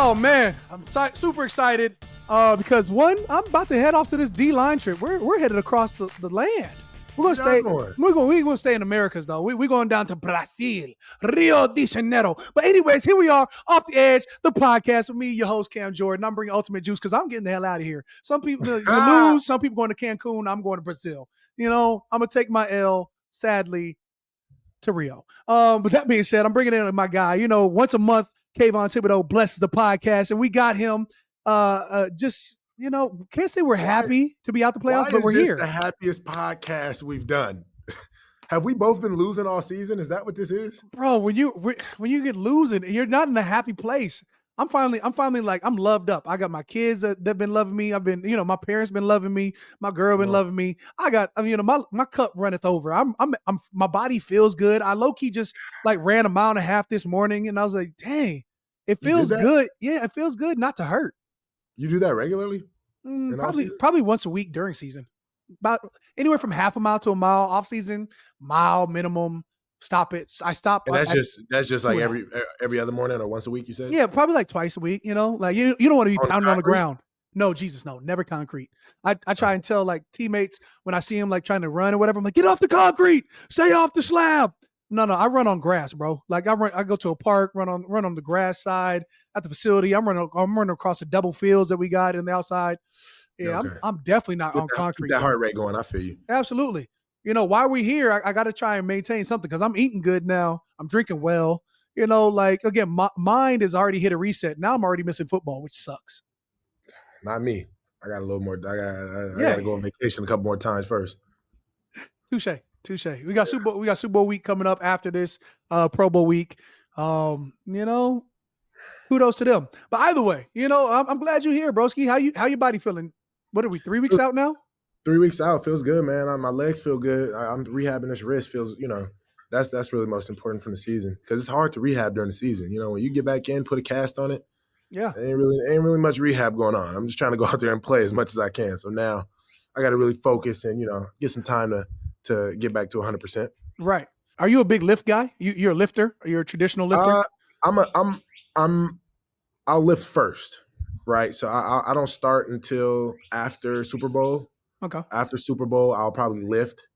Oh, man, I'm super excited because, one, I'm about to head off to this D-line trip. We're headed across the land. We're gonna stay in Americas, though. We're going down to Brazil, Rio de Janeiro. But anyways, here we are, Off the Edge, the podcast with me, your host, Cam Jordan. I'm bringing ultimate juice because I'm getting the hell out of here. Some people lose, some people going to Cancun. I'm going to Brazil. You know, I'm gonna take my L, sadly, to Rio. But that being said, I'm bringing in my guy. You know, once a month, Kayvon Thibodeaux blesses the podcast, and we got him. Just, you know, can't say we're happy to be out the playoffs, but we're here. This is the happiest podcast we've done. Have we both been losing all season? Is that what this is, bro? When you get losing, you're not in a happy place. I'm finally like, I'm loved up. I got my kids that been loving me. I've been, you know, my parents been loving me. My girl been loving me. I got, you know, my cup runneth over. I'm my body feels good. I low key just like ran a mile and a half this morning, and I was like, dang, it feels good. Yeah, it feels good not to hurt. You do that regularly? Probably once a week during season. About anywhere from half a mile to a mile. Off season, mile minimum. Stop it. I stop. And that's just like every other morning or once a week, you said? Yeah, probably like twice a week, you know? Like you don't want to be pounding on the ground. No, Jesus, no. Never concrete. I try and tell like teammates when I see them like trying to run or whatever, I'm like, get off the concrete. Stay off the slab. No, I run on grass, bro. Like I go to a park, run on the grass side at the facility. I'm running across the double fields that we got in the outside. Yeah, okay. I'm definitely not on concrete. Keep that heart rate going. I feel you. Absolutely. You know, while we're here, I got to try and maintain something because I'm eating good now. I'm drinking well. You know, like, again, my mind has already hit a reset. Now I'm already missing football, which sucks. Not me. I got a little more. I got to go on vacation a couple more times first. Touche. We got Super Bowl week coming up after this Pro Bowl week. You know, kudos to them. But either way, you know, I'm glad you're here, broski. How your body feeling? What are we, 3 weeks out now? 3 weeks out feels good, man. My legs feel good. I'm rehabbing this wrist. Feels, you know, that's really most important from the season because it's hard to rehab during the season. You know, when you get back in, put a cast on it. Yeah, ain't really much rehab going on. I'm just trying to go out there and play as much as I can. So now I got to really focus and, you know, get some time to get back to 100%. Right. Are you a big lift guy? You're a lifter? Are you a traditional lifter? I'll lift first, right? So I don't start until after Super Bowl. Okay. After Super Bowl, I'll probably lift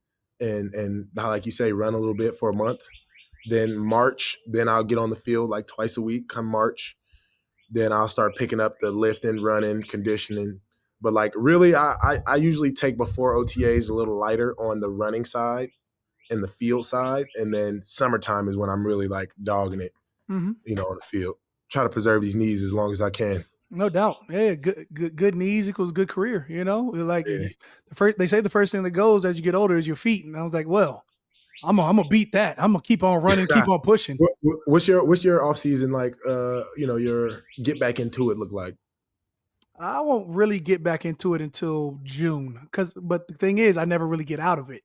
and like you say, run a little bit for a month. Then March, then I'll get on the field like twice a week come March. Then I'll start picking up the lifting, running, conditioning. But like really, I usually take before OTAs a little lighter on the running side and the field side. And then summertime is when I'm really like dogging it, you know, on the field. Try to preserve these knees as long as I can. No doubt. Yeah, good knees equals good career, you know? Like they say the first thing that goes as you get older is your feet. And I was like, well, I'm gonna beat that. I'm gonna keep on running, keep on pushing. What's your off season like? You know, your get back into it look like? I won't really get back into it until June, but the thing is, I never really get out of it.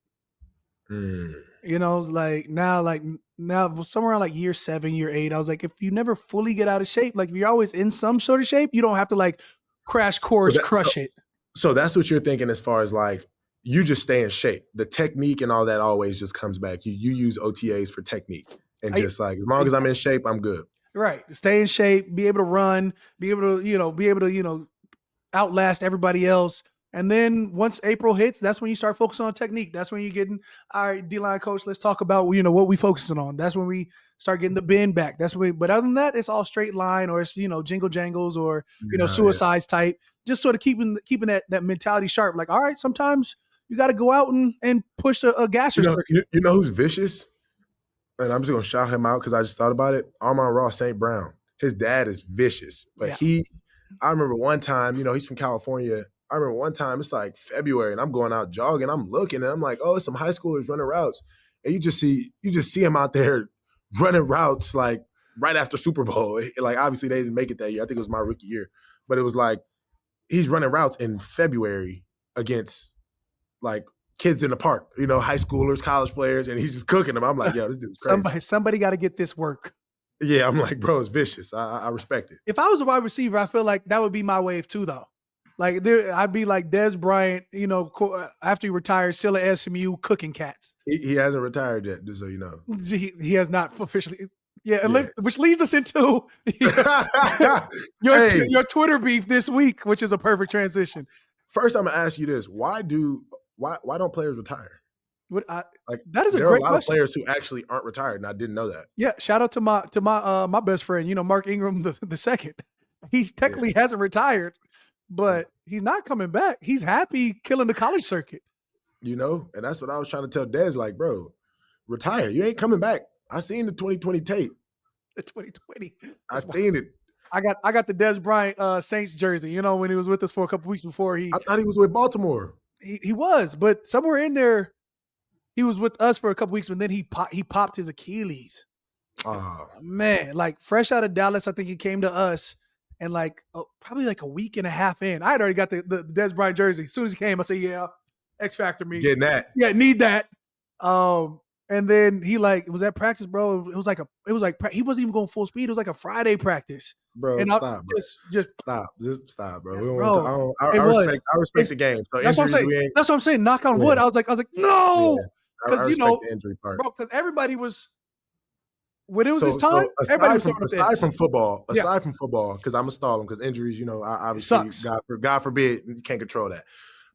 You know, like now somewhere around like year 7, year 8, I was like, if you never fully get out of shape, like if you're always in some sort of shape, you don't have to like crash course crush it. So that's what you're thinking as far as like you just stay in shape. The technique and all that always just comes back. You use OTAs for technique and just like as long as I'm in shape, I'm good. Right. Stay in shape, be able to run, be able to outlast everybody else. And then once April hits, that's when you start focusing on technique. That's when you're getting, all right, D-line coach, let's talk about, you know, what we focusing on. That's when we start getting the bend back. But other than that, it's all straight line or it's, you know, jingle jangles or, you know, suicides type, just sort of keeping that mentality sharp. Like, all right, sometimes you got to go out and push a gasser circuit. You know who's vicious? And I'm just going to shout him out because I just thought about it. Amon-Ra St. Brown. His dad is vicious. But I remember one time, you know, he's from California. I remember one time, it's like February, and I'm going out jogging. I'm looking, and I'm like, oh, it's some high schoolers running routes. And you just see him out there running routes like right after Super Bowl. Like, obviously, they didn't make it that year. I think it was my rookie year. But it was like he's running routes in February against, like, kids in the park, you know, high schoolers, college players, and he's just cooking them. I'm like, yo, this dude's crazy. Somebody got to get this work. Yeah, I'm like, bro, it's vicious. I respect it. If I was a wide receiver, I feel like that would be my wave too, though. Like I'd be like Dez Bryant, you know, after he retires, still at SMU cooking cats. He hasn't retired yet, just so you know. He has not officially. Yeah, which leads us into your Twitter beef this week, which is a perfect transition. First, I'm gonna ask you this: why don't players retire? That is a great question. There are a lot of players who actually aren't retired, and I didn't know that. Yeah, shout out to my best friend, Mark Ingram the second. He's technically hasn't retired, but he's not coming back. He's happy killing the college circuit. And that's what I was trying to tell Dez, like, bro, retire. You ain't coming back. I seen the 2020 tape. The 2020. I seen it. I got the Dez Bryant Saints jersey, when he was with us for a couple weeks before I thought he was with Baltimore. He was, but somewhere in there, he was with us for a couple weeks, and then he popped his Achilles. Oh man, like fresh out of Dallas, I think he came to us, and probably like a week and a half in, I had already got the Dez Bryant jersey. As soon as he came, I said, "Yeah, X Factor me, getting that, yeah, need that." And then he it was at practice, bro. It was like he wasn't even going full speed. It was like a Friday practice, bro. And stop, bro. Just stop, bro. We don't I respect the game. So that's what I'm saying. That's what I'm saying. Knock on wood. I was like, no, because the injury part, bro. Because everybody was when it was his time. Everybody was aside from football, because I'm gonna stall him because injuries. Obviously, God forbid, you can't control that.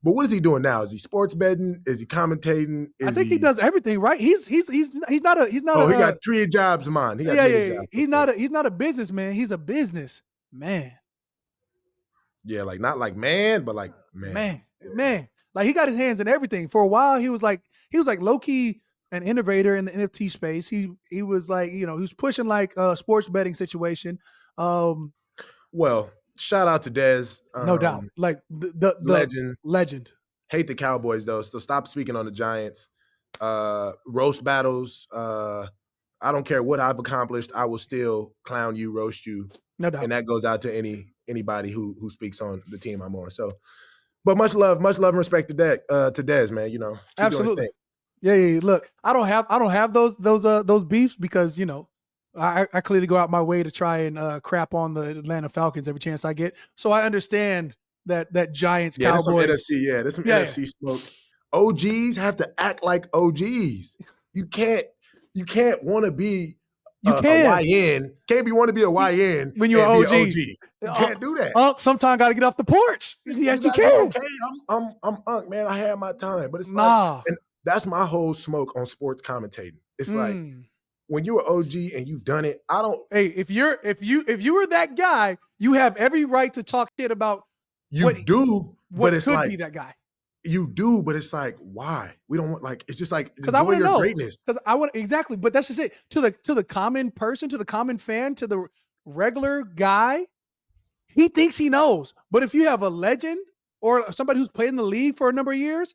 But what is he doing now? Is he sports betting? Is he commentating? I think he does everything right. He's not a. Oh, he got 3 jobs, man. He's not a businessman. He's a business man. Yeah, not like man, but like man. Like he got his hands in everything. For a while, he was like low key an innovator in the NFT space. He was like he was pushing like a sports betting situation. Well. Shout out to Dez. No doubt. Like the legend. Hate the Cowboys, though, so stop speaking on the Giants. Roast battles. I don't care what I've accomplished. I will still clown you, roast you. No doubt. And that goes out to anybody who speaks on the team I'm on. So, but much love and respect to Dez, man. Absolutely. Yeah. Look, I don't have those beefs because, I clearly go out my way to try and crap on the Atlanta Falcons every chance I get. So I understand that Giants, Cowboys. There's some NFC smoke. OGs have to act like OGs. You can't want to be a YN. Can't want to be a YN when you're an OG. You can't do that. Sometimes got to get off the porch. Yes, you can. Okay, I'm Unk, man. I had my time, but it's and that's my whole smoke on sports commentating. It's like. When you're an OG and you've done it, I don't. Hey, if you were that guy, you have every right to talk shit about. But it's could like be that guy. You do, but it's like why we don't want it's just like because I want to know greatness. Because I want exactly, but that's just it. To the common person, to the common fan, to the regular guy, he thinks he knows. But if you have a legend or somebody who's played in the league for a number of years,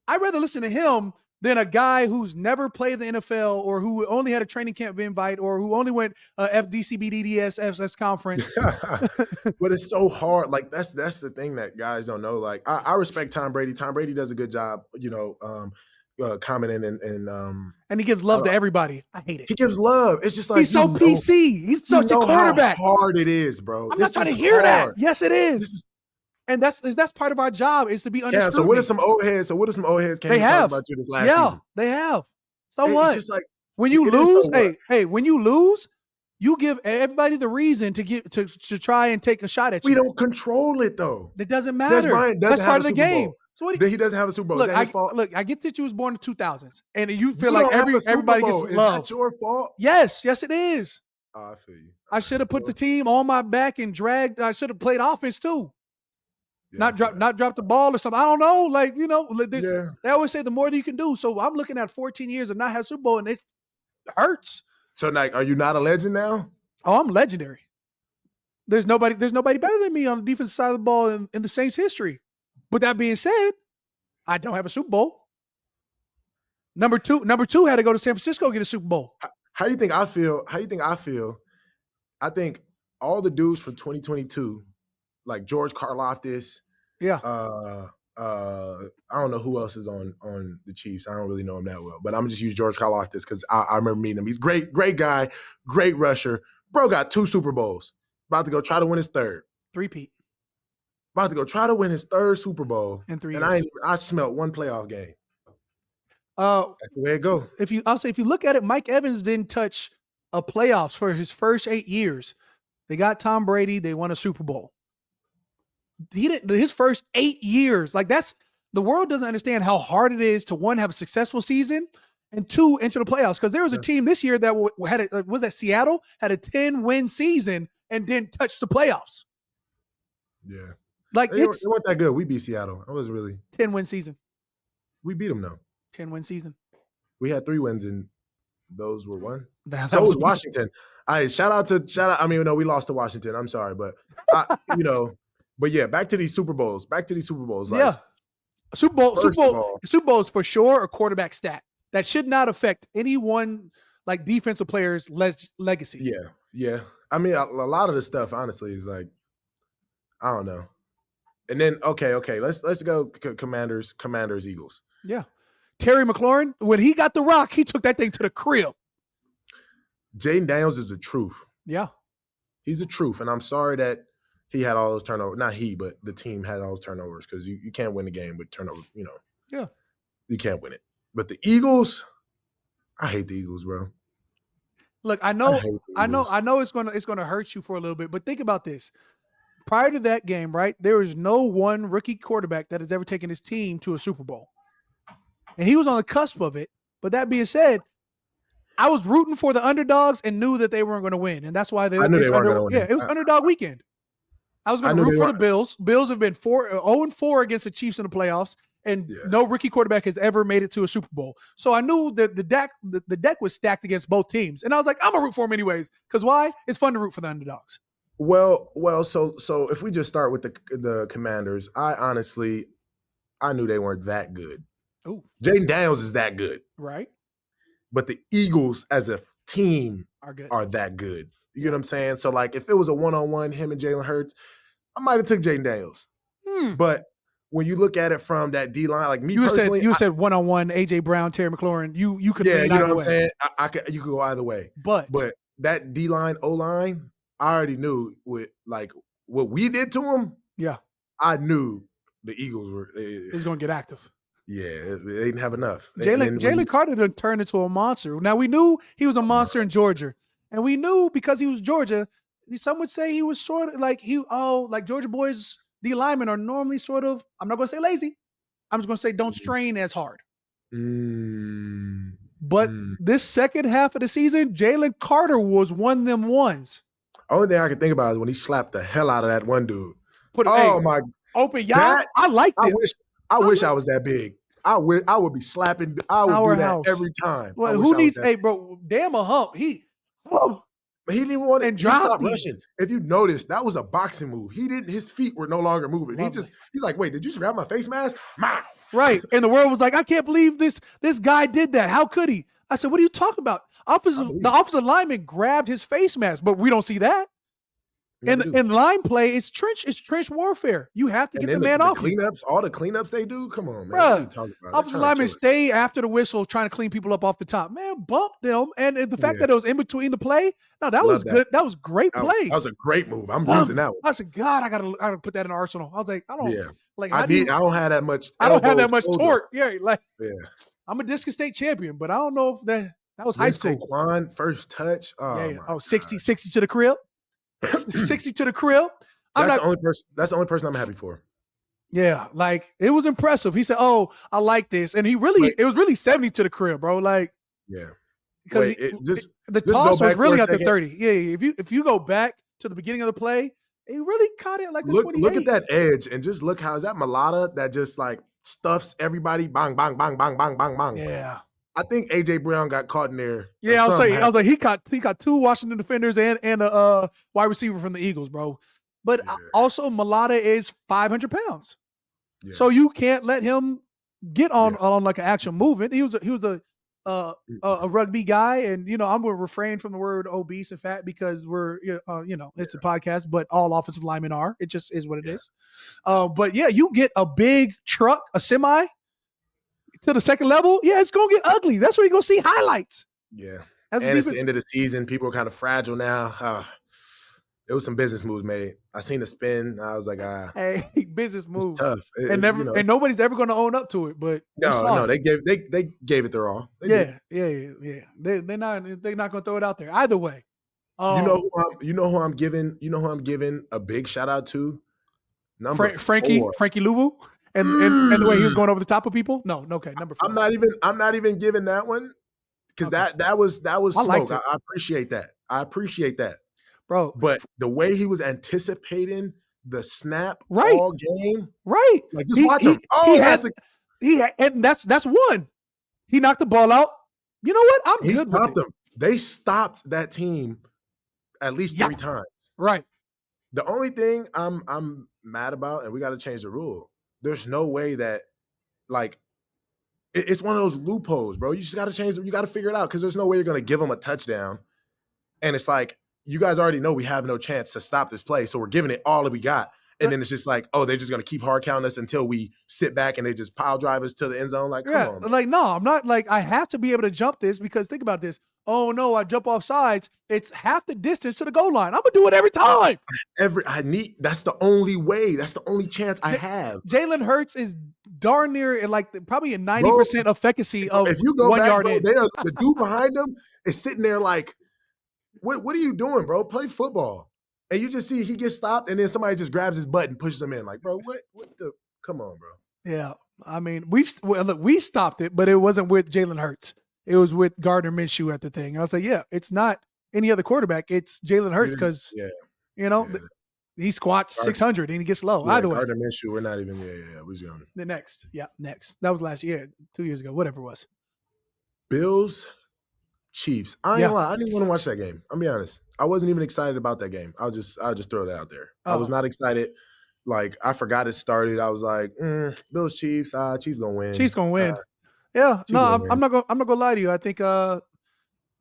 I'd rather listen to him than a guy who's never played the NFL or who only had a training camp invite or who only went FDCBDDS conference. But it's so hard. Like that's the thing that guys don't know. Like I respect Tom Brady. Tom Brady does a good job, commenting and he gives love to everybody. I hate it. He gives love. It's just like he's so PC. He's such a quarterback. How hard it is, bro. I'm not trying to hear that. Yes, it is. And that's part of our job is to be understood. Yeah, so what if some old heads came talk about you this last season? They have. So what? It's just like when you lose, when you lose, you give everybody the reason to try and take a shot at you. We don't control it though. It doesn't matter. That's part of the game. So what he doesn't have a Super Bowl. Look, is that his fault? Look, I get that you was born in the 2000s, and you feel like everybody gets love. Is that your fault? Yes, it is. I feel you. I should have put the team on my back and dragged. I should have played offense too. Yeah, not drop the ball or something. I don't know. They always say the more that you can do. So I'm looking at 14 years and not have Super Bowl, and it hurts. So, are you not a legend now? Oh, I'm legendary. There's nobody better than me on the defensive side of the ball in the Saints' history. But that being said, I don't have a Super Bowl. Number two had to go to San Francisco to get a Super Bowl. How do you think I feel? I think all the dudes from 2022, like George Karlaftis. Yeah. I don't know who else is on the Chiefs. I don't really know him that well, but I'm gonna just use George Karlaftis because I remember meeting him. He's great guy, great rusher. Bro got 2 Super Bowls. About to go try to win his third. Three-peat. About to go try to win his third Super Bowl in 3 years. And I smelled 1 playoff game. That's the way it go. If you look at it, Mike Evans didn't touch of playoffs for his first 8 years. They got Tom Brady. They won a Super Bowl. He didn't. His first 8 years, like that's the world doesn't understand how hard it is to one have a successful season and two enter the playoffs. Because there was a team this year that had was that Seattle had a 10-win season and didn't touch the playoffs. Yeah, like it wasn't that good. We beat Seattle. I was really 10-win season. We beat them though. 10-win season. We had 3 wins and those were 1. So was Washington. Shout out. I mean, no, we lost to Washington. I'm sorry, but but yeah, back to these Super Bowls. Like, yeah, Super Bowls for sure a quarterback stat that should not affect any one like defensive player's legacy. Yeah. I mean, a lot of the stuff honestly is like, I don't know. And then okay, let's go Commanders, Eagles. Yeah, Terry McLaurin, when he got the rock, he took that thing to the crib. Jaden Daniels is the truth. Yeah, he's the truth, and I'm sorry that he had all those turnovers. Not he, but the team had all those turnovers because you can't win the game with turnovers. Yeah, you can't win it. But the Eagles, I hate the Eagles, bro. Look, I know it's gonna hurt you for a little bit, but think about this. Prior to that game, right, there is no one rookie quarterback that has ever taken his team to a Super Bowl, and he was on the cusp of it. But that being said, I was rooting for the underdogs and knew that they weren't going to win, and that's why they weren't going to win. Yeah, it was underdog weekend. I was going to root for the Bills. Bills have been 0-4 against the Chiefs in the playoffs, and no rookie quarterback has ever made it to a Super Bowl. So I knew that the deck was stacked against both teams, and I was like, I'm gonna root for them anyways. Because why? It's fun to root for the underdogs. Well. So if we just start with the Commanders, I knew they weren't that good. Oh, Jaden Daniels is that good, right? But the Eagles as a team are that good. You know what I'm saying? So like, if it was a one-on-one, him and Jalen Hurts, I might have took Jaden Daniels. But when you look at it from that D line, like me personally, you said one-on-one, AJ Brown, Terry McLaurin. You could you know what I'm saying? You could go either way. But that D line, O line, I already knew with like what we did to them. Yeah, I knew the Eagles were. It's going to get active. Yeah, they didn't have enough. Jalen Carter done turned into a monster. Now we knew he was a monster in Georgia, and we knew because he was Georgia. Some would say he was sort of like like Georgia boys. D linemen are normally sort of. I'm not going to say lazy. I'm just going to say don't strain as hard. But this second half of the season, Jalen Carter was one of them ones. Only thing I can think about is when he slapped the hell out of that one dude. My open y'all. I like this. I wish I was that big. I would be slapping. I would do that every time. Well, who needs bro? Damn a hump. He didn't even want to stop rushing. If you notice, that was a boxing move. His feet were no longer moving. He's like, wait, did you just grab my face mask? Right. And the world was like, I can't believe this guy did that. How could he? I said, what are you talking about? The offensive lineman grabbed his face mask, but we don't see that. In line play, it's trench warfare. You have to get the man off. All the cleanups they do. Come on, man. Bruh, offensive linemen stay after the whistle, trying to clean people up off the top. Man, bump them, and the fact that it was in between the play. No, that was good. That was great play. That was a great move. I'm using that one. I said, God, I gotta put that in Arsenal. I was like, I don't. Yeah. Like, I don't have that much. I don't have that much torque. Yeah, I'm a discus state champion, but I don't know if that was high school. Saquon first touch. Oh, 60 to the crib. 60 to the crib. That's the only person I'm happy for. Yeah, like it was impressive. He said, "Oh, I like this," and it was really 70 to the crib, bro. Like, yeah, because the toss was really at the 30. Yeah, if you go back to the beginning of the play, he really caught it like the 28. Look at that edge and just look how is that Mulata that just like stuffs everybody, bang, bang, bang, bang, bang, bang, bang. Yeah. I think AJ Brown got caught in there. Yeah, I was like, he got 2 Washington defenders and a wide receiver from the Eagles, bro. But also Mulata is 500 pounds, so you can't let him get on like an actual movement. He was a rugby guy, and I'm going to refrain from the word obese and fat because we're it's a podcast, but all offensive linemen are. It just is what it is. But yeah, you get a big truck, a semi. To the second level, it's gonna get ugly. That's where you're gonna see highlights. Yeah, and it's the end of the season. People are kind of fragile now. It was some business moves made. I seen the spin. I was like, hey, business moves. it's tough. And nobody's ever going to own up to it. But no, they gave it their all. Yeah. They're not going to throw it out there either way. You know who I'm giving a big shout out to? Frankie Louvu, and the way he was going over the top of people. No, okay, number 4. I'm not even giving that one because that was smoke. I appreciate that. Bro. But the way he was anticipating the snap right. all game, right? Like just watch him. And that's one. He knocked the ball out. You know what? He stopped them. They stopped that team at least 3 times. Right. The only thing I'm mad about, and we got to change the rule. There's no way that, like, it's one of those loopholes, bro. You just got to change it. You got to figure it out because there's no way you're going to give them a touchdown. And it's like, you guys already know we have no chance to stop this play, so we're giving it all that we got. And then it's just like, oh, they're just going to keep hard counting us until we sit back and they just pile drive us to the end zone. Like, come on. Man. Like, no, I'm not like, I have to be able to jump this because think about this. Oh, no, I jump off sides. It's half the distance to the goal line. I'm going to do it every time. That's the only way. That's the only chance I have. Jalen Hurts is darn near in like probably a 90% efficacy of if you go 1 back, yard bro, in. The dude behind him is sitting there like, what are you doing, bro? Play football. And you just see he gets stopped, and then somebody just grabs his butt and pushes him in. Like, bro, what the? Come on, bro. Yeah, I mean, we stopped it, but it wasn't with Jalen Hurts. It was with Gardner Minshew at the thing. And I was like, yeah, it's not any other quarterback. It's Jalen Hurts because, he squats 600 and he gets low. Either way. Gardner Minshew, we're not even, we're young. The next. That was last year, 2 years ago, whatever it was. Bills, Chiefs. I ain't gonna lie. I didn't want to watch that game. I'll be honest. I wasn't even excited about that game. I'll just throw it out there. I was not excited. Like, I forgot it started. I was like, Bills, Chiefs. Chiefs gonna win. Chiefs gonna win. I'm not gonna lie to you. I think I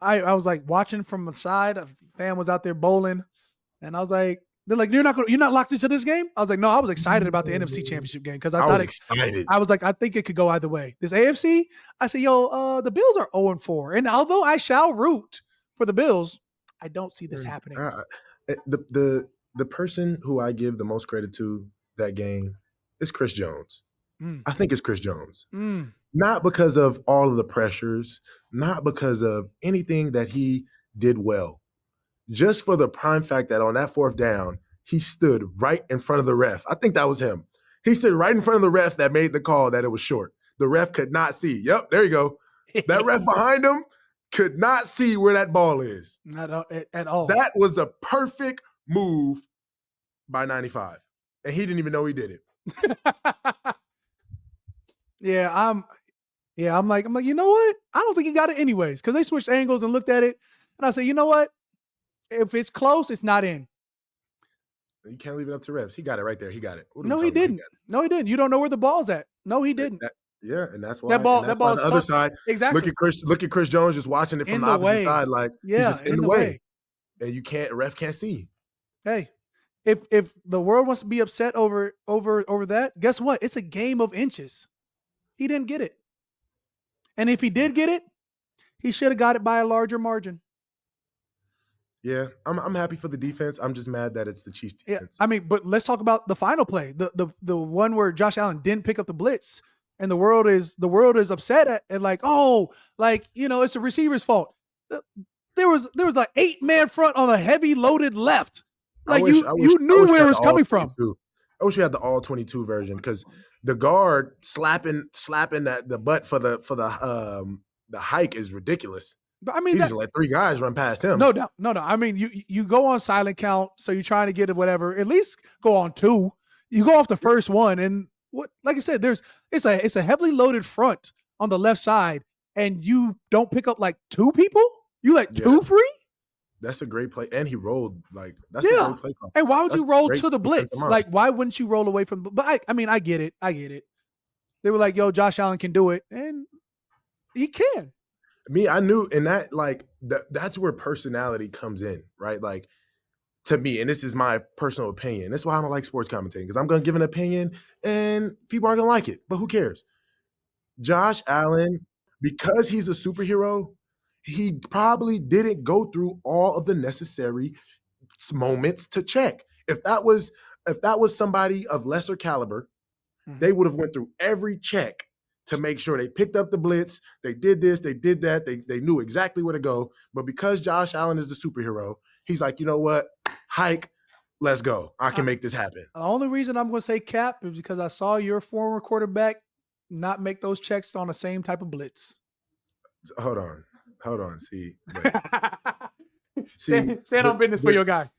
was like watching from the side. A fan was out there bowling, and I was like, they're like, you're not locked into this game. I was like, no, I was excited about the NFC Championship game because I was excited. I was like, I think it could go either way. This AFC, I said, the Bills are 0-4, and although I shall root for the Bills, I don't see this happening. The person who I give the most credit to that game is Chris Jones. I think it's Chris Jones. Not because of all of the pressures, not because of anything that he did well. Just for the prime fact that on that 4th down, he stood right in front of the ref. I think that was him. He stood right in front of the ref that made the call that it was short. The ref could not see. Yep, there you go. That ref behind him could not see where that ball is. Not at all. That was the perfect move by 95. And he didn't even know he did it. I'm like, you know what? I don't think he got it anyways. Because they switched angles and looked at it. And I said, you know what? If it's close, it's not in. You can't leave it up to refs. He got it right there. He got it. No, he didn't. You don't know where the ball's at. No, he didn't. And that's why that ball's on the other side. Exactly. Look at Chris Jones just watching it from the opposite side, like he's just in the way. And ref can't see. Hey, if the world wants to be upset over that, guess what? It's a game of inches. He didn't get it. And if he did get it, he should have got it by a larger margin. Yeah, I'm happy for the defense. I'm just mad that it's the Chiefs defense. Yeah, I mean, but let's talk about the final play, the one where Josh Allen didn't pick up the blitz, and the world is upset at like, it's a receiver's fault. There was like 8-man front on a heavy loaded left. Like you knew where it was coming from. I wish we had the all 22 version because the guard slapping the butt for the hike is ridiculous. But I mean, he just let 3 guys run past him. No doubt. I mean, you go on silent count, so you're trying to get it, whatever. At least go on 2. You go off the first one, and like I said, it's a heavily loaded front on the left side, and you don't pick up like 2 people. You let 2 free. That's a great play, and he rolled like that's a great play call. And why would you roll to the blitz? Like, why wouldn't you roll away from? But I mean, I get it. They were like, "Yo, Josh Allen can do it," and he can. I knew, and that's where personality comes in, right? Like, to me, and this is my personal opinion. That's why I don't like sports commentating, because I'm going to give an opinion, and people aren't going to like it, but who cares? Josh Allen, because he's a superhero, he probably didn't go through all of the necessary moments to check. If that was somebody of lesser caliber, they would have went through every check to make sure they picked up the blitz. They did this, they did that. They knew exactly where to go. But because Josh Allen is the superhero, he's like, you know what? Hike, let's go. I can make this happen. The only reason I'm going to say cap is because I saw your former quarterback not make those checks on the same type of blitz. Hold on. See, stand on business for your guy.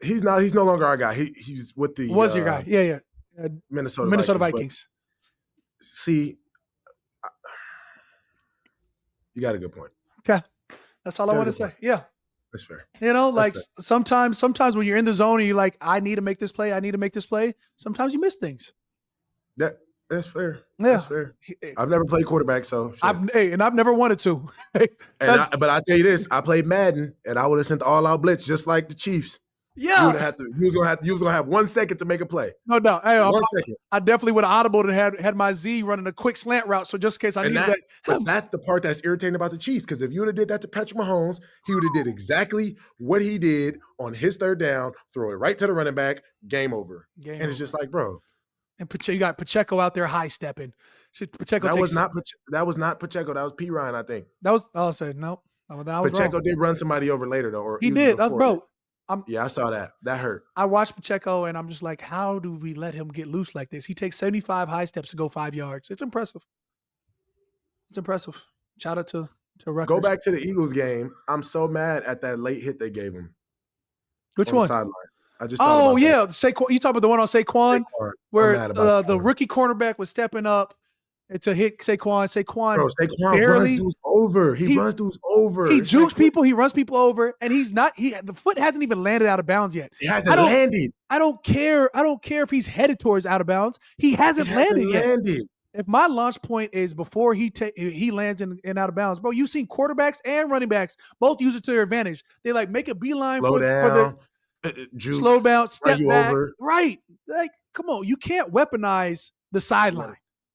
He's no longer our guy. He's with the was your guy. Yeah. Minnesota Vikings. See, you got a good point. Okay. That's all I want to say. Yeah. That's fair. You know, like sometimes when you're in the zone and you're like, I need to make this play. Sometimes you miss things. That's fair. Yeah. That's fair. I've never played quarterback, so I've never wanted to. But I tell you this, I played Madden and I would have sent the all-out blitz just like the Chiefs. Yeah. You was gonna have 1 second to make a play. No doubt. Hey, 1 second. I definitely would have audibled and had my Z running a quick slant route. So just in case I needed that. But that's the part that's irritating about the Chiefs. Because if you would have did that to Patrick Mahomes, he would have did exactly what he did on his third down, throw it right to the running back, game over. It's just like, bro. And you got Pacheco out there high stepping. That was not Pacheco. That was P. Ryan, I think. That was no. Pacheco did run somebody over later though. Or he did, bro. I saw that. That hurt. I watched Pacheco and I'm just like, how do we let him get loose like this? He takes 75 high steps to go 5 yards. It's impressive. Shout out to Rutgers. Go back to the Eagles game. I'm so mad at that late hit they gave him. Which one? The sideline. I just Saquon. You talking about the one on Saquon where the rookie cornerback was stepping up to hit Saquon. Bro, Saquon runs dudes over. He runs dudes over. He jukes people. He runs people over, and he's not. The foot hasn't even landed out of bounds yet. He hasn't landed. I don't care if he's headed towards out of bounds. He hasn't landed yet. If my launch point is before he lands in out of bounds, bro, you've seen quarterbacks and running backs both use it to their advantage. They like make a beeline for the slow bounce, step back. Over. Right. Like, come on. You can't weaponize the sideline.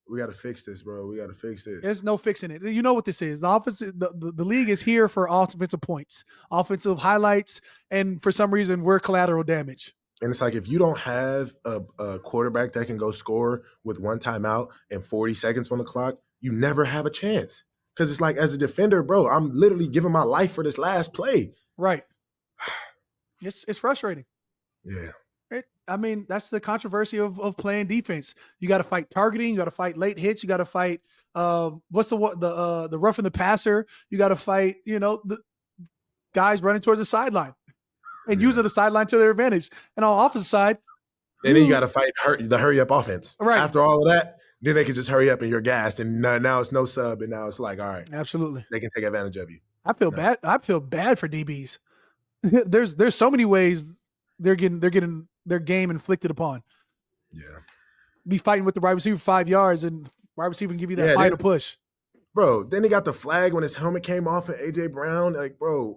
We got to fix this, bro. We got to fix this. There's no fixing it. You know what this is. The league is here for offensive points, offensive highlights, and for some reason, we're collateral damage. And it's like if you don't have a quarterback that can go score with one timeout and 40 seconds on the clock, you never have a chance. Because it's like, as a defender, bro, I'm literally giving my life for this last play. Right. It's frustrating. Yeah. That's the controversy of playing defense. You got to fight targeting. You got to fight late hits. You got to fight the roughing the passer. You got to fight the guys running towards the sideline and using the sideline to their advantage. And on the offensive side, and then you got to fight the hurry up offense. Right. After all of that, then they can just hurry up and you're gassed. And now it's no sub, and now it's like, all right, absolutely, they can take advantage of you. I feel bad. I feel bad for DBs. There's so many ways they're getting their game inflicted upon. Yeah. Be fighting with the wide receiver 5 yards and wide receiver can give you that final push. Bro, then he got the flag when his helmet came off and AJ Brown. Like, bro.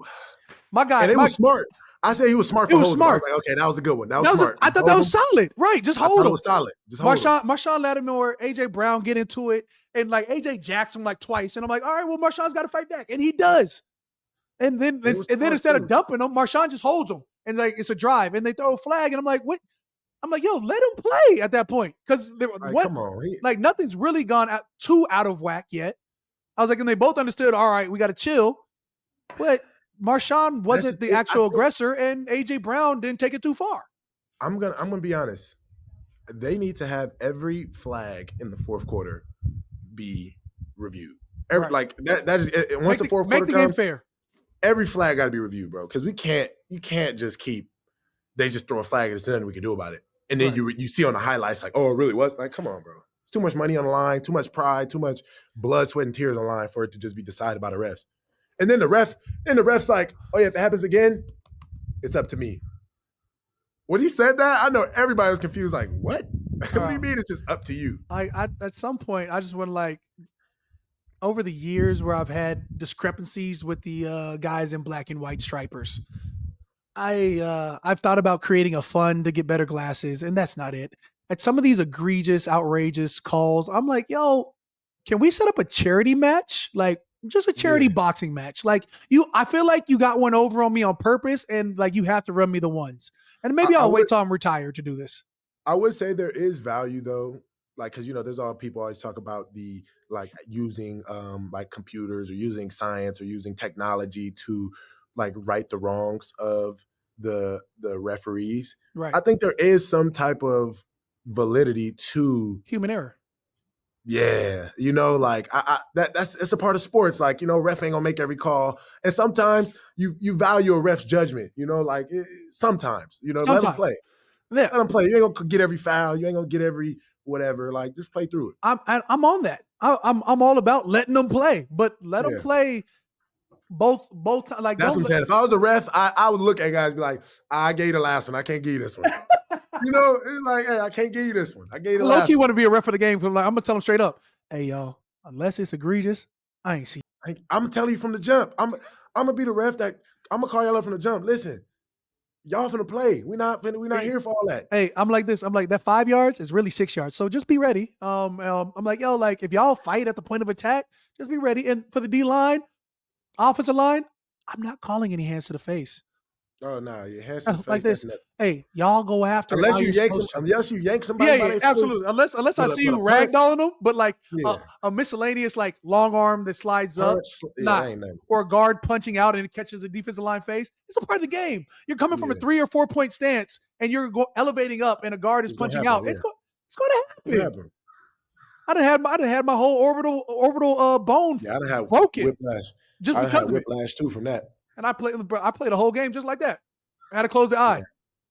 My guy. And it was smart. I say he was smart. It was smart. Like, okay, that was a good one. That was smart. I thought that was solid. Right. Just hold him. It was solid. Just hold him. Marshawn Lattimore, AJ Brown get into it. And like AJ jacks him like twice. And I'm like, all right, well, Marshawn's got to fight back. And he does. And then instead of dumping him, Marshawn just holds him. And like it's a drive. And they throw a flag. And I'm like, what? I'm like, yo, let him play at that point. Because come on. Nothing's really gone too out of whack yet. I was like, and they both understood, all right, we got to chill. But Marshawn wasn't the actual aggressor, and AJ Brown didn't take it too far. I'm gonna be honest. They need to have every flag in the fourth quarter be reviewed. Like that is once the fourth quarter comes, make the game fair. Every flag got to be reviewed, bro. Because you can't just keep. They just throw a flag and there's nothing we can do about it. And then you see on the highlights like, oh, it really was. Like, come on, bro. It's too much money on the line, too much pride, too much blood, sweat, and tears on the line for it to just be decided by the refs. And then the ref's like, oh yeah, if it happens again, it's up to me. When he said that, I know everybody was confused. Like, what? What do you mean it's just up to you? I at some point, I just went like, over the years where I've had discrepancies with the guys in black and white stripers, I've thought about creating a fund to get better glasses, and that's not it. At some of these egregious, outrageous calls, I'm like, yo, can we set up a charity match? Like, just a charity boxing match. Like I feel like you got one over on me on purpose, and like you have to run me the ones. And maybe I'll wait till I'm retired to do this. I would say there is value though, like because there's all people always talk about the like using like computers or using science or using technology to like right the wrongs of the referees. Right. I think there is some type of validity to human error. Yeah, like it's a part of sports. Like ref ain't gonna make every call, and sometimes you value a ref's judgment. Like sometimes let him play. Yeah. Let him play. You ain't gonna get every foul. You ain't gonna get every whatever. Like just play through it. I'm on that. I'm all about letting them play, but let them play both. Like that's what I'm saying. If I was a ref, I would look at guys and be like, I gave you the last one. I can't give you this one. It's like, hey, I can't give you this one. I gave you the last one. Low-key want to be a ref for the game. Like, I'm gonna tell them straight up, hey y'all, unless it's egregious, I ain't see. I'm telling you from the jump. I'm gonna be the ref that I'm gonna call y'all up from the jump. Listen. Y'all finna play. We're not here for all that. Hey, I'm like this. I'm like that 5 yards is really 6 yards. So just be ready. I'm like, yo, like if y'all fight at the point of attack, just be ready. And for the D line, offensive line, I'm not calling any hands to the face. Oh no, your hands to the face. Like this. Hey, y'all go after unless you yank somebody. Yeah, absolutely. Unless I see you ragdolling them, but like a miscellaneous like long arm that slides up, or a guard punching out and it catches a defensive line face. It's a part of the game. You're coming from a 3 or 4 point stance and you're elevating up, and a guard is punching out. Yeah. It's going to happen. I done had my whole orbital bone broken. Whiplash. Just because I had whiplash too from that. And I played the whole game just like that. I had to close the eye. I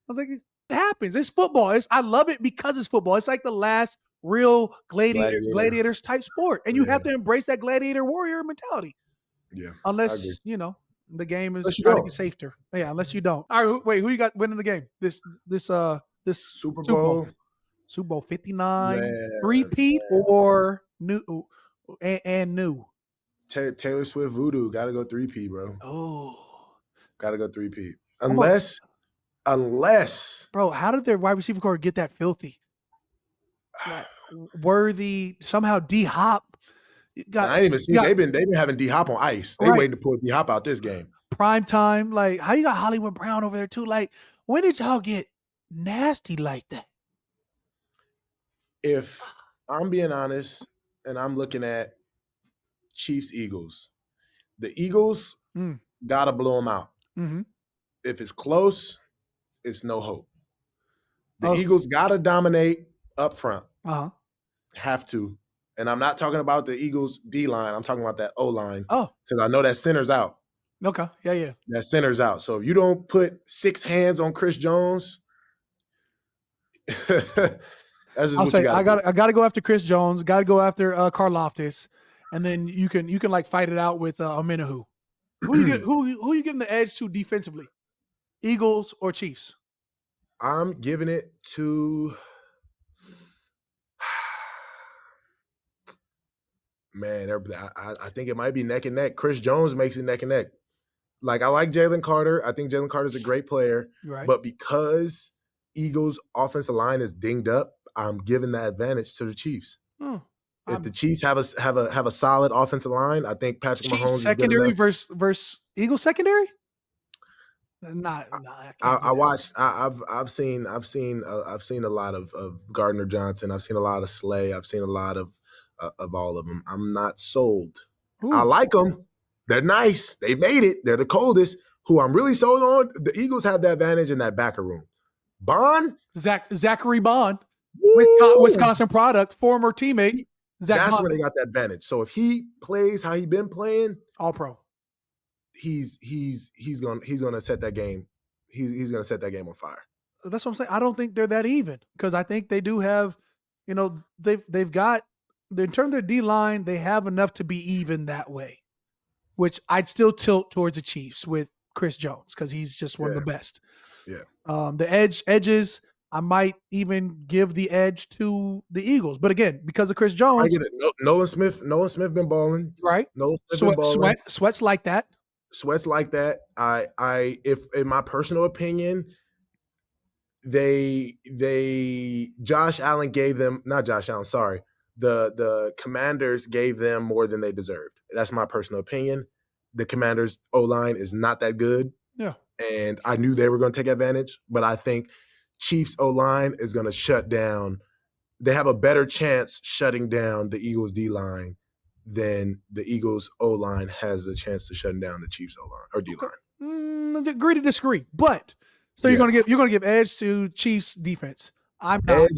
was like, it happens. It's football. I love it because it's football. It's like the last real gladiators type sport. And you have to embrace that gladiator warrior mentality. Yeah. Unless, the game is trying to get safer. Yeah, unless you don't. All right, wait, who you got winning the game? This Super Bowl. Super Bowl 59, repeat or new and new. Taylor Swift voodoo, gotta go 3P, bro. Oh, gotta go 3P. Unless, bro, how did their wide receiver core get that filthy? Like, Worthy somehow D-Hop. I ain't even seen. They've been having D-Hop on ice. They waiting to pull D-Hop out this game. Prime time, like how you got Hollywood Brown over there too? Like when did y'all get nasty like that? If I'm being honest, and I'm looking at Chiefs Eagles, the Eagles gotta blow them out. Mm-hmm. If it's close, it's no hope. The Eagles gotta dominate up front. Have to. And I'm not talking about the Eagles D line. I'm talking about that O line. Because I know that center's out. Okay. Yeah. That center's out. So if you don't put 6 hands on Chris Jones, that's just I'll say I got to go after Chris Jones. Got to go after Karlaftis, and then you can like fight it out with Amenahu. Who you giving the edge to defensively? Eagles or Chiefs? I'm giving it to. Man, I think it might be neck and neck. Chris Jones makes it neck and neck. Like, I like Jalen Carter. I think Jalen Carter's a great player. Right. But because Eagles' offensive line is dinged up, I'm giving that advantage to the Chiefs. If the Chiefs have a solid offensive line, I think Patrick Mahomes secondary versus Eagles secondary. I watched. I've seen a lot of Gardner Johnson. I've seen a lot of Slay. I've seen a lot of all of them. I'm not sold. Ooh. I like them. They're nice. They made it. They're the coldest. Who I'm really sold on, the Eagles have the advantage in that backer room. Bond? Zachary Bond, Wisconsin product, former teammate. That's Bond. Where they got that advantage. So if he plays how he been playing, all pro, he's gonna set that game. He's gonna set that game on fire. That's what I'm saying. I don't think they're that even, because I think they do have, they've got, in terms of their D line, they have enough to be even that way, which I'd still tilt towards the Chiefs with Chris Jones because he's just one of the best. Yeah. The edges, I might even give the edge to the Eagles, but again, because of Chris Jones, I get it. Nolan Smith been balling, right? Nolan Smith been balling. Sweats like that. Sweats like that. If in my personal opinion, Josh Allen gave them, not Josh Allen, sorry. The Commanders gave them more than they deserved. That's my personal opinion. The Commanders' O-line is not that good. Yeah. And I knew they were going to take advantage, but I think Chiefs O-line is going to shut down. They have a better chance shutting down the Eagles D-line than the Eagles O-line has a chance to shut down the Chiefs O-line or D-line. Agree to disagree, but so you're gonna give edge to Chiefs defense. I'm not.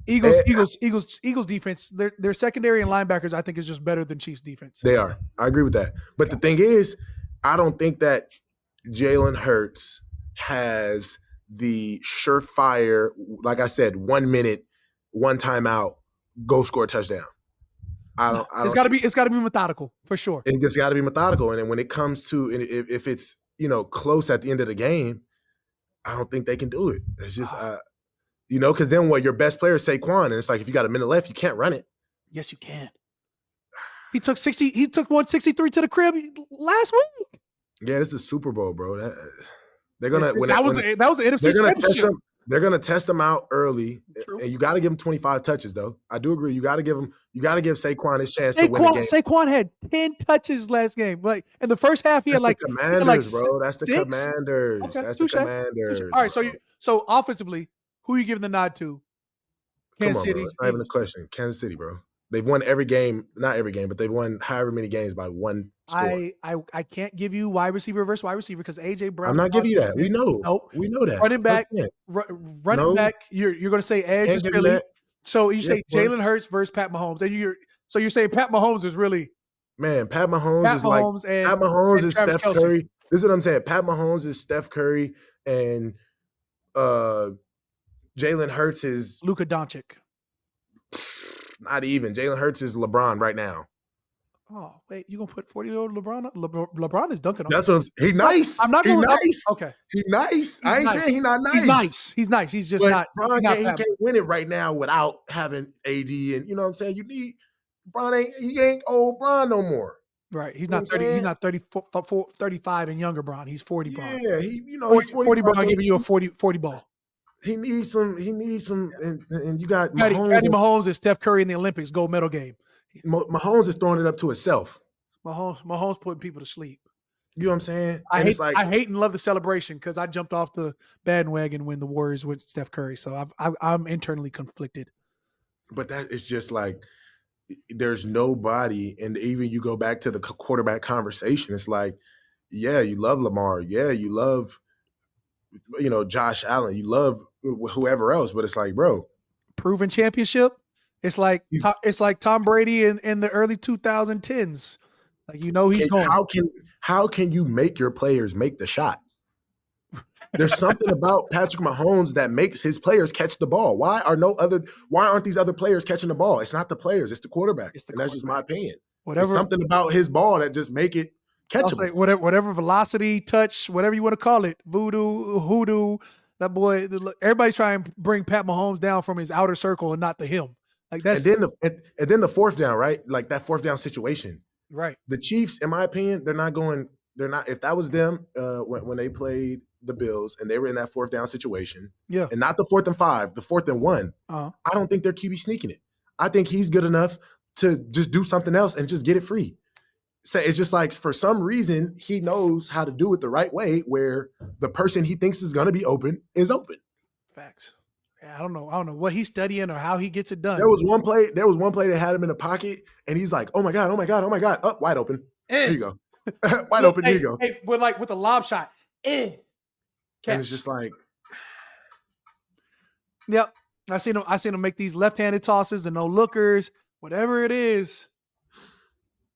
Eagles defense. Their secondary and linebackers, I think, is just better than Chiefs defense. They are. I agree with that. But the thing is, I don't think that Jalen Hurts has the surefire, like I said, 1 minute, one timeout, go score a touchdown. It's got to be methodical for sure. It just got to be methodical. And then when it comes to if it's close at the end of the game, I don't think they can do it. It's just because then your best player is Saquon, and it's like if you got a minute left, you can't run it. Yes, you can. He took 163 to the crib last week. Yeah, this is Super Bowl, bro. They're gonna that was an NFC championship. They're gonna test them out early, and you got to give them 25 touches. Though I do agree, you got to give Saquon his chance to win the game. Saquon had 10 touches last game. Like in the first half, he had like Commanders, bro. That's the 6? Commanders. Okay, that's the Commanders. All right, so offensively, who are you giving the nod to? Kansas City. Bro. It's not even a question. Kansas City, bro. They've won every game, not every game, but they've won however many games by one score. I can't give you wide receiver versus wide receiver because AJ Brown. I'm not giving you that. We know. Nope. We know that. Running back. Back. You're going to say edge is really. So you say Jalen Hurts versus Pat Mahomes, and you're saying Pat Mahomes is really. Man, Pat Mahomes is Steph Curry. This is what I'm saying. Pat Mahomes is Steph Curry, and Jalen Hurts is Luka Doncic. Not even. Jalen Hurts is LeBron right now. Oh, wait, you gonna put 40-year-old LeBron? LeBron is dunking on. That's what he's nice. I'm not going nice. Okay. He's nice. I ain't saying he's not nice. He's nice. He's just not. LeBron he can't win it right now without having AD, and you know what I'm saying? You need LeBron he ain't old Bron no more. Right. He's not 30. He's not 34, 35 and younger Bron. He's 40 Bron. Yeah, he's 40 Bron giving you a 40 ball. He needs some, and you got Mahomes is Steph Curry in the Olympics gold medal game. Mahomes is throwing it up to himself. Mahomes putting people to sleep. You know what I'm saying? I hate and love the celebration because I jumped off the bandwagon when the Warriors went Steph Curry. So I'm internally conflicted. But that is just like there's nobody, and even you go back to the quarterback conversation. It's like, yeah, you love Lamar. Yeah, you love Josh Allen. You love whoever else, but it's like, bro, proven championship. It's like Tom Brady in the early 2010s. Like he's going. How can you make your players make the shot? There's something about Patrick Mahomes that makes his players catch the ball. Why aren't these other players catching the ball? It's not the players, it's the quarterback. That's just my opinion. There's something about his ball that just make it catchable. Whatever velocity, touch, whatever you want to call it, voodoo, hoodoo. That boy, everybody try and bring Pat Mahomes down from his outer circle and not to him. Like that's and then the fourth down, right? Like that fourth down situation. Right. The Chiefs, in my opinion, they're not. If that was them when they played the Bills and they were in that fourth down situation, and not the 4th and 5, the 4th and 1, I don't think their QB sneaking it. I think he's good enough to just do something else and just get it free. So it's just like for some reason he knows how to do it the right way, where the person he thinks is going to be open is open. Facts. I don't know what he's studying or how he gets it done. There was one play that had him in the pocket, and he's like, "Oh my god, up, wide open. Here you go, wide open. Here you go." Hey, with a lob shot, and it's just like, yep. I seen him make these left-handed tosses, the no lookers, whatever it is.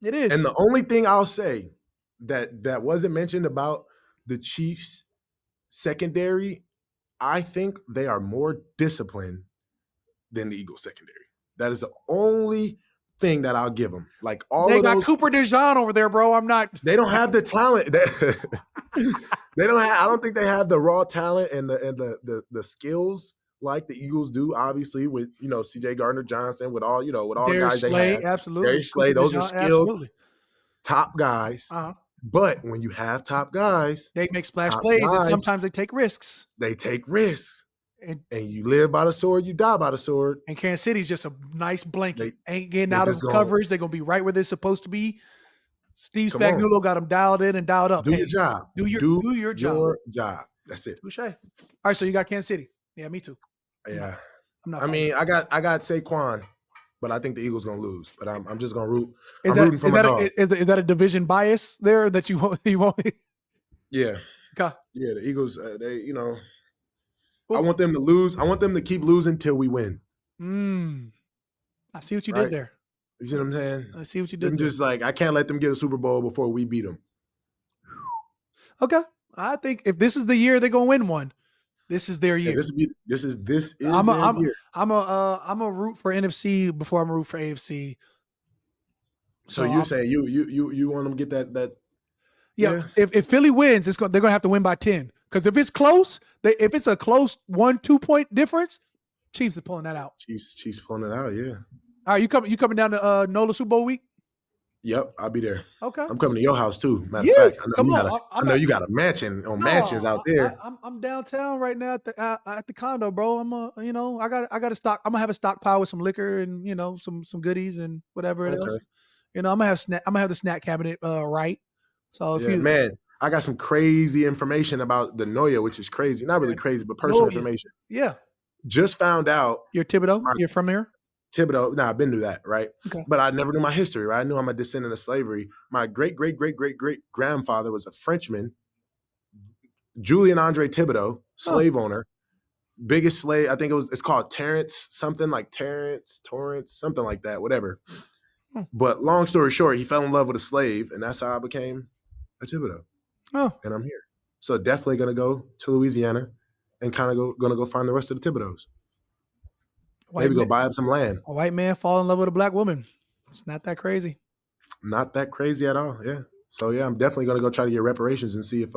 It is. And the only thing I'll say that wasn't mentioned about the Chiefs secondary, I think they are more disciplined than the Eagles secondary. That is the only thing that I'll give them. Like they got Cooper DeJean over there, bro. They don't have the talent. They don't have. I don't think they have the raw talent and the skills like the Eagles do. Obviously, with C.J. Gardner-Johnson, with all the guys Slay, they have. Absolutely. Darius Slay, those are skilled top guys. Uh-huh. But when you have top guys, they make splash plays, and sometimes they take risks. And you live by the sword, you die by the sword. And Kansas City's just a nice blanket. Ain't getting out of coverage. They're going to be right where they're supposed to be. Steve Spagnuolo got him dialed in and dialed up. Do your job. Do your job. That's it. Touche. All right, so you got Kansas City. Yeah, me too. Yeah. I'm not. I mean, I got Saquon, but I think the Eagles gonna lose. But I'm just gonna root. Rooting for my dog. Is that a division bias there that you won't? Yeah. Okay. Yeah, the Eagles. They, I want them to lose. I want them to keep losing till we win. I see what you did there. You see what I'm saying? I see what you did. I'm just like, I can't let them get a Super Bowl before we beat them. Okay. I think if this is the year they're gonna win one, this is their year. Yeah, this is their year. I'm a root for NFC before I'm a root for AFC. So you say you want them to get that? Yeah. If Philly wins, they're gonna have to win by 10. Because if it's close, if it's a close 1-2 point difference, Chiefs are pulling that out. Chiefs pulling it out. Yeah. All right, you coming down to NOLA Super Bowl week? Yep, I'll be there. Okay. I'm coming to your house too. Matter of fact, I know you got a mansion on mansions out there. I'm downtown right now at the condo, bro. I got a stock. I'm gonna have a stockpile with some liquor and some goodies and whatever else. I'm gonna have the snack cabinet right. So man, I got some crazy information about the Noya, which is crazy. Not really crazy, but personal information. Yeah. Just found out. You're Thibodeaux? You're from here? Thibodeaux. Nah, I've been through that, right? Okay. But I never knew my history, right? I knew I'm a descendant of slavery. My great-great-great-great-great-grandfather was a Frenchman, Julian Andre Thibodeaux, slave owner, biggest slave. I think it's called Torrance, something like Torrance, something like that, whatever. But long story short, he fell in love with a slave, and that's how I became a Thibodeaux. Oh. And I'm here. So definitely going to go to Louisiana and kind of going to go find the rest of the Thibodeaux. Maybe go buy up some land. A white man fall in love with a black woman. It's not that crazy. Not that crazy at all. Yeah. So yeah, I'm definitely gonna go try to get reparations and see if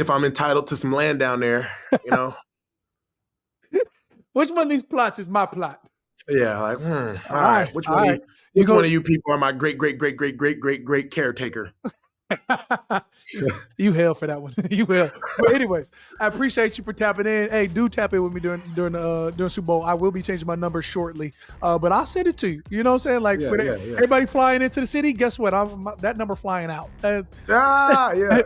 I'm entitled to some land down there. Which one of these plots is my plot? Yeah. Like, all right. Which one of you people are my great caretaker? You hell for that one. You hell. But anyways, I appreciate you for tapping in. Hey, do tap in with me during Super Bowl. I will be changing my number shortly, but I'll send it to you. You know what I'm saying? Like everybody flying into the city, guess what? That number flying out. Yeah.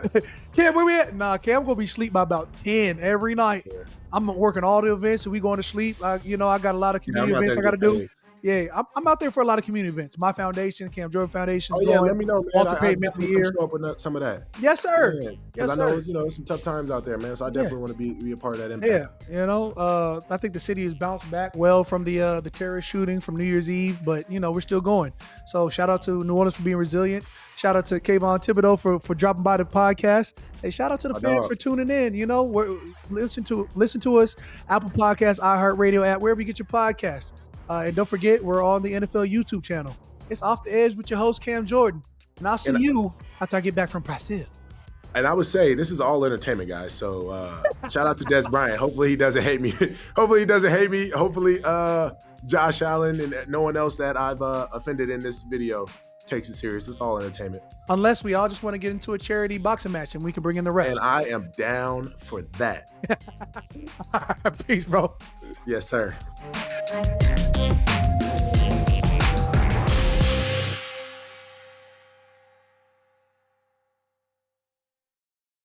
Cam, where we at? Nah, Cam, I'm gonna be asleep by about 10 every night. Yeah. I'm working all the events, and we going to sleep. I got a lot of community events I got to do. Yeah, I'm out there for a lot of community events. My foundation, Cam Jordan Foundation. Oh yeah, let me know, man. I definitely show up with some of that. Yes, sir. Yes, sir. I know some tough times out there, man. So I definitely want to be a part of that impact. Yeah, I think the city has bounced back well from the terrorist shooting from New Year's Eve, but we're still going. So shout out to New Orleans for being resilient. Shout out to Kayvon Thibodeaux for dropping by the podcast. Hey, shout out to the fans for tuning in. Listen to us, Apple Podcasts, iHeartRadio app, wherever you get your podcasts. And don't forget, we're on the NFL YouTube channel. It's Off the Edge with your host, Cam Jordan. And I'll see you after I get back from Brazil. And I would say this is all entertainment, guys. So shout out to Dez Bryant. Hopefully he doesn't hate me. Hopefully Josh Allen and no one else that I've offended in this video takes it serious. It's all entertainment. Unless we all just want to get into a charity boxing match and we can bring in the rest. And I am down for that. Peace, bro. Yes, sir.